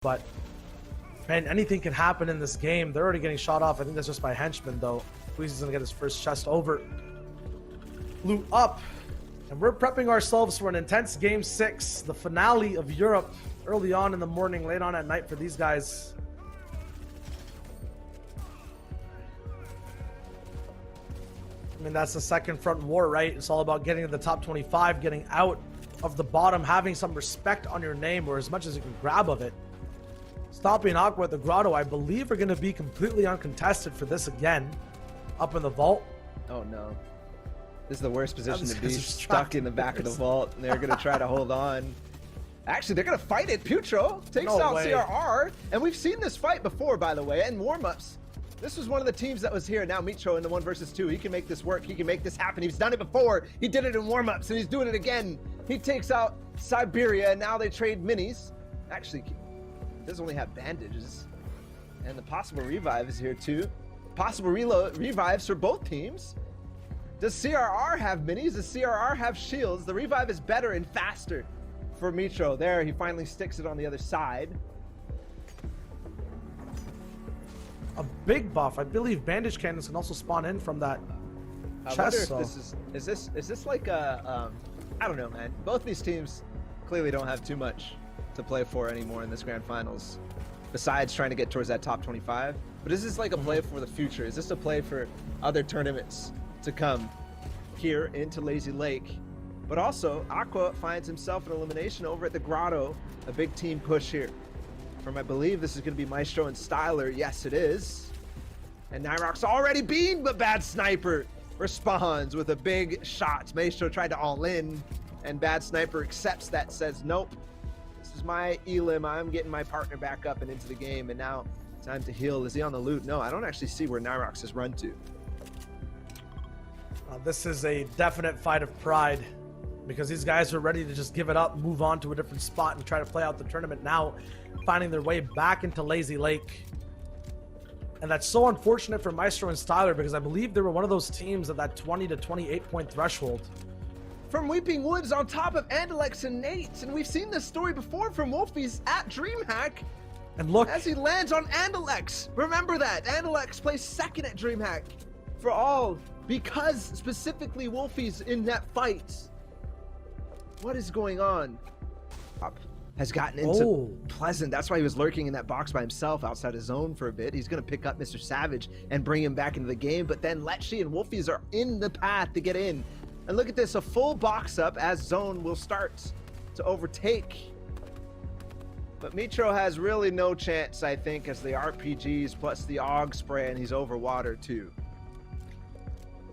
But man, anything can happen in this game. They're already getting shot off. I think that's just by henchmen though. Queasy's gonna get his first chest over. Loot up. And we're prepping ourselves for an intense game 6, the finale of Europe, early on in the morning, late on at night for these guys. I mean, that's the second front war, right? It's all about getting to the top 25, getting out of the bottom, having some respect on your name, or as much as you can grab of it. Stompy and Aqua at the Grotto, I believe, are going to be completely uncontested for this again. Up in the vault. Oh no. This is the worst position to be, stuck in the back of the vault, and they're going to try to hold on. Actually, they're going to fight it. Putro takes out CRR, and we've seen this fight before, by the way, in warm-ups. This was one of the teams that was here. Now Nitro in the 1 versus 2. He can make this work. He can make this happen. He's done it before. He did it in warm-ups, and he's doing it again. He takes out Siberia, and now they trade minis. Actually, he doesn't only have bandages. And the possible revive is here, too. Possible revives for both teams. Does CRR have minis? Does CRR have shields? The revive is better and faster for Nitro. There, he finally sticks it on the other side. A big buff. I believe bandage cannons can also spawn in from that chest. I wonder if this is this like a I don't know, man. Both these teams clearly don't have too much to play for anymore in this grand finals, besides trying to get towards that top 25. But is this like a play for the future? Is this a play for other tournaments to come here into Lazy Lake? But also, Aqua finds himself an elimination over at the Grotto. A big team push here from, I believe this is going to be Maestro and Styler. Yes, it is. And Nyrock's already beamed, but Bad Sniper responds with a big shot. Maestro tried to all in, and Bad Sniper accepts that, says, nope, this is my elim. I'm getting my partner back up and into the game, and now time to heal. Is he on the loot? No, I don't actually see where Nyrox has run to. This is a definite fight of pride, because these guys are ready to just give it up, move on to a different spot, and try to play out the tournament now, finding their way back into Lazy Lake. And that's so unfortunate for Maestro and Styler, because I believe they were one of those teams at that 20 to 28 point threshold. From Weeping Woods on top of Andalex and Nate, and we've seen this story before from Wolfies at DreamHack. And look, as he lands on Andalex. Remember that Andalex placed second at DreamHack for all, because specifically Wolfies in that fight. What is going on? Has gotten into Pleasant. That's why he was lurking in that box by himself outside his zone for a bit. He's going to pick up Mr. Savage and bring him back into the game, but then Letchi and Wolfies are in the path to get in. And look at this, a full box up as zone will start to overtake. But Nitro has really no chance, I think, as the RPGs plus the AUG spray, and he's over water too.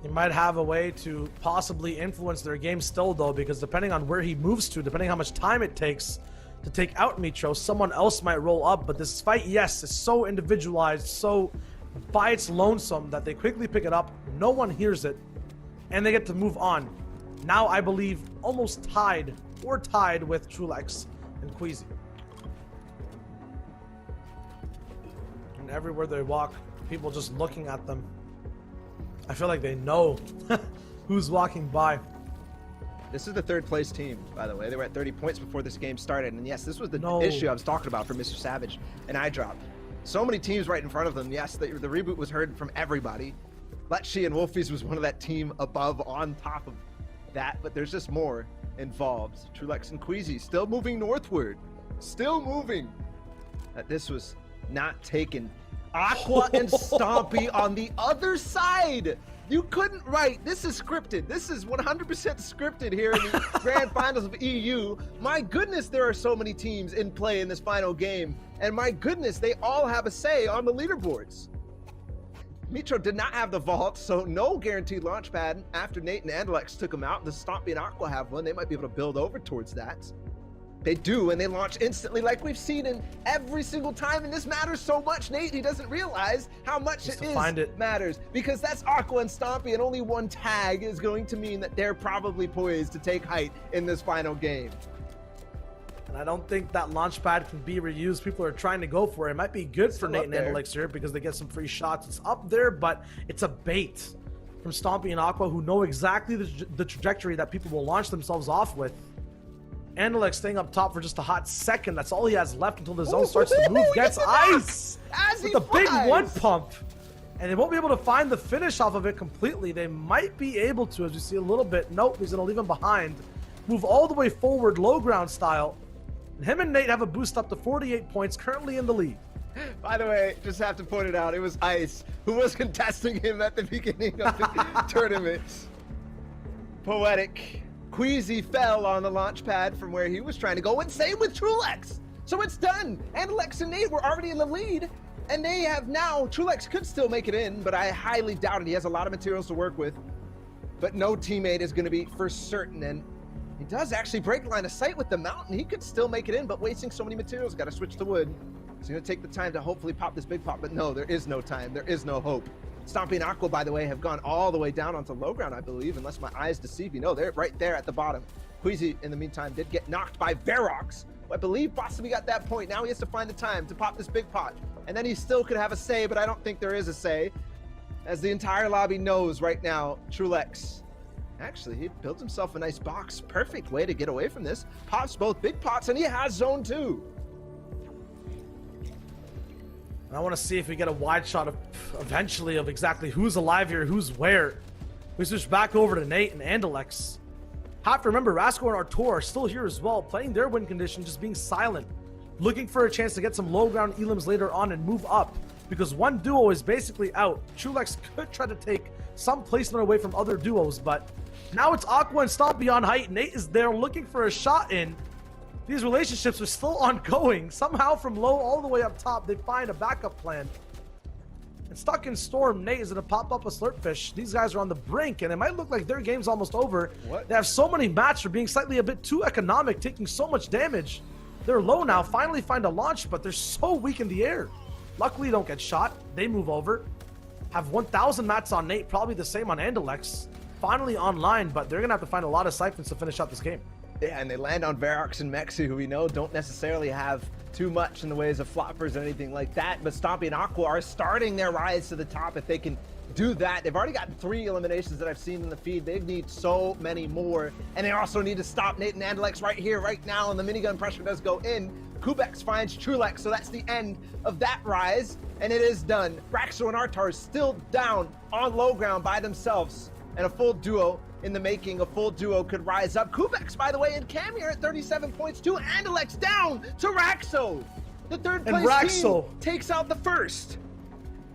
He might have a way to possibly influence their game still, though, because depending on where he moves to, depending how much time it takes to take out Nitro, someone else might roll up. But this fight, yes, is so individualized, so by its lonesome, that they quickly pick it up, no one hears it, and they get to move on. Now, I believe, almost tied with Trulex and Queasy. And everywhere they walk, people just looking at them. I feel like they know who's walking by. This is the third place team, by the way. They were at 30 points before this game started. And yes, this was the issue I was talking about for Mr. Savage and iDrop. So many teams right in front of them. Yes, the reboot was heard from everybody. Letchi and Wolfies was one of that team above, on top of that. But there's just more involved. Trulex and Queasy still moving northward. Still moving. This was not taken. Aqua and Stompy on the other side. You couldn't write. This is scripted. This is 100% scripted here in the grand finals of EU. My goodness, there are so many teams in play in this final game. And my goodness, they all have a say on the leaderboards. Nitro did not have the vault, so no guaranteed launch pad after Nate and Andalex took him out. The Stompy and Aqua have one. They might be able to build over towards that. They do, and they launch instantly like we've seen in every single time, and this matters so much. Nate, he doesn't realize how much it matters, because that's Aqua and Stompy, and only one tag is going to mean that they're probably poised to take height in this final game. And I don't think that launch pad can be reused. People are trying to go for it. It might be good for Nate and Andalex here because they get some free shots. It's up there, but it's a bait from Stompy and Aqua, who know exactly the trajectory that people will launch themselves off with. Andelek staying up top for just a hot second. That's all he has left until the zone starts to move. Gets ice with a big one pump. And they won't be able to find the finish off of it completely. They might be able to, as you see a little bit. Nope, he's going to leave him behind. Move all the way forward, low ground style. And him and Nate have a boost up to 48 points, currently in the lead. By the way, just have to point it out, it was Ice who was contesting him at the beginning of the tournament. Poetic. Queasy fell on the launch pad from where he was trying to go, and same with Trulex. So it's done. Andelek and Nate were already in the lead, and they have now, Trulex could still make it in, but I highly doubt it. He has a lot of materials to work with, but no teammate is going to be for certain, and he does actually break line of sight with the mountain. He could still make it in, but wasting so many materials, got to switch to wood. He's going to take the time to hopefully pop this big pop, but no, there is no time. There is no hope. Stompy and Aqua, by the way, have gone all the way down onto low ground, I believe, unless my eyes deceive me. No, they're right there at the bottom. Queasy, in the meantime, did get knocked by Verox, who I believe possibly got that point. Now he has to find the time to pop this big pot, and then he still could have a say, but I don't think there is a say, as the entire lobby knows right now, Trulex. Actually, he builds himself a nice box. Perfect way to get away from this. Pops both big pots, and he has zone 2. I want to see if we get a wide shot of eventually of exactly who's alive here, who's where. We switch back over to Nate and Andalex. Have to remember, Rasco and Artur are still here as well, playing their win condition, just being silent, looking for a chance to get some low ground elims later on and move up, because one duo is basically out. Trulex could try to take some placement away from other duos, but now it's Aqua and Stompy on height. Nate is there looking for a shot in. These relationships are still ongoing. Somehow from low all the way up top, they find a backup plan. And stuck in Storm, Nate is going to pop up a Slurpfish. These guys are on the brink, and it might look like their game's almost over. What? They have so many mats for being slightly a bit too economic, taking so much damage. They're low now, finally find a launch, but they're so weak in the air. Luckily, don't get shot. They move over. Have 1,000 mats on Nate, probably the same on Andalex. Finally online, but they're going to have to find a lot of siphons to finish out this game. Yeah, and they land on Verox and Mexi, who we know don't necessarily have too much in the ways of floppers or anything like that, but Stompy and Aqua are starting their rise to the top if they can do that. They've already gotten 3 eliminations that I've seen in the feed. They need so many more, and they also need to stop Nate and Andalex right here, right now, and the minigun pressure does go in. Kubex finds Trulex, so that's the end of that rise, and it is done. Raxo and Artar still down on low ground by themselves, and a full duo in the making. A full duo could rise up. Kubex, by the way, and Cam here at 37 points too. Andalex down to Raxo. The third place team takes out the first.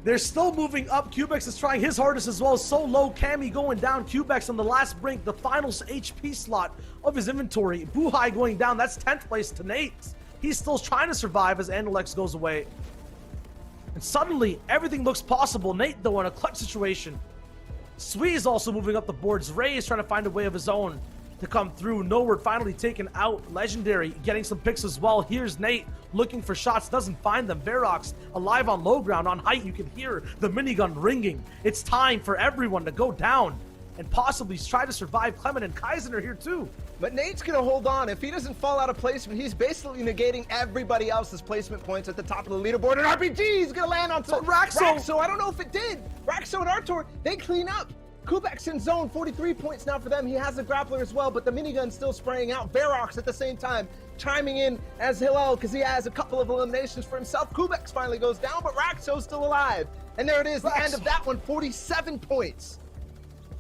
They're still moving up. Kubex is trying his hardest as well. So low, Cammy going down. Kubex on the last brink, the final HP slot of his inventory. Buhai going down. That's 10th place to Nate. He's still trying to survive as Andalex goes away. And suddenly, everything looks possible. Nate, though, in a clutch situation. Sweet is also moving up the boards. Ray is trying to find a way of his own to come through. Nowhere finally taken out. Legendary getting some picks as well. Here's Nate looking for shots, doesn't find them. Verox alive on low ground. On height, you can hear the minigun ringing. It's time for everyone to go down and possibly try to survive. Clement and Kaizen are here too. But Nate's gonna hold on. If he doesn't fall out of placement, he's basically negating everybody else's placement points at the top of the leaderboard. And RPG is gonna land on Raxo. I don't know if it did. Raxo and Artur, they clean up. Kubex in zone, 43 points now for them. He has the grappler as well, but the minigun's still spraying out. Verox at the same time, chiming in as Hillel, because he has a couple of eliminations for himself. Kubex finally goes down, but Raxo's still alive. And there it is, the end of that one, 47 points.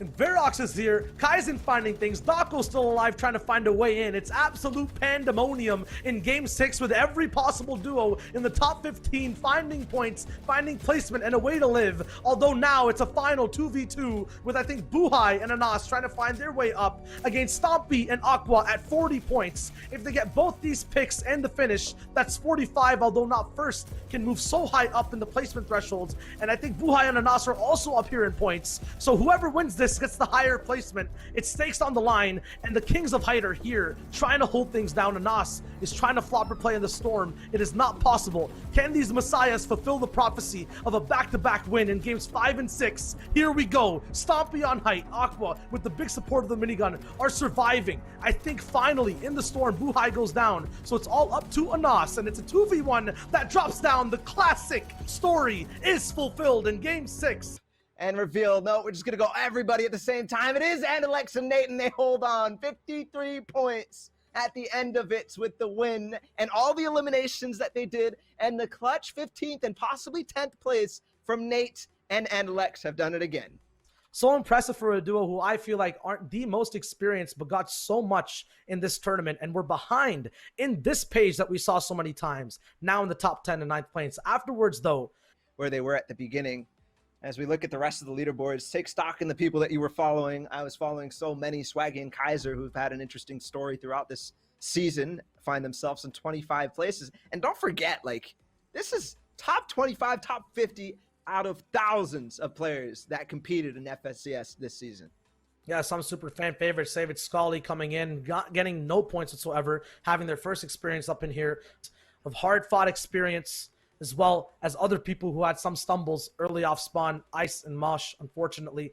And Verox is here. Kaizen finding things. Dako's still alive, trying to find a way in. It's absolute pandemonium in Game 6 with every possible duo in the top 15 finding points, finding placement, and a way to live. Although now it's a final 2v2 with, I think, Buhai and Anas trying to find their way up against Stompy and Aqua at 40 points. If they get both these picks and the finish, that's 45, although not first, can move so high up in the placement thresholds. And I think Buhai and Anas are also up here in points. So whoever wins this gets the higher placement. It's stakes on the line, and the Kings of Height are here trying to hold things down. Anas is trying to flopper play in the storm. It is not possible. Can these messiahs fulfill the prophecy of a back-to-back win in games 5 and 6? Here we go. Stompy on height. Aqua, with the big support of the minigun, are surviving. I think finally in the storm, Buhai goes down. So it's all up to Anas, and it's a 2v1 that drops down. The classic story is fulfilled in game 6. And reveal, no, we're just gonna go everybody at the same time. It is Andalex and Nate, and they hold on. 53 points at the end of it with the win and all the eliminations that they did, and the clutch 15th and possibly 10th place from Nate and Lex have done it again. So impressive for a duo who I feel like aren't the most experienced, but got so much in this tournament and were behind in this page that we saw so many times, now in the top 10 and 9th place. Afterwards, though, where they were at the beginning, as we look at the rest of the leaderboards, take stock in the people that you were following. I was following so many, Swaggy and Kaiser, who've had an interesting story throughout this season, find themselves in 25 places. And don't forget, like, this is top 25, top 50 out of thousands of players that competed in FSCS this season. Yeah, some super fan favorites, Savage Scully coming in, getting no points whatsoever, having their first experience up in here of hard-fought experience, as well as other people who had some stumbles early off spawn, Ice and Mosh, unfortunately.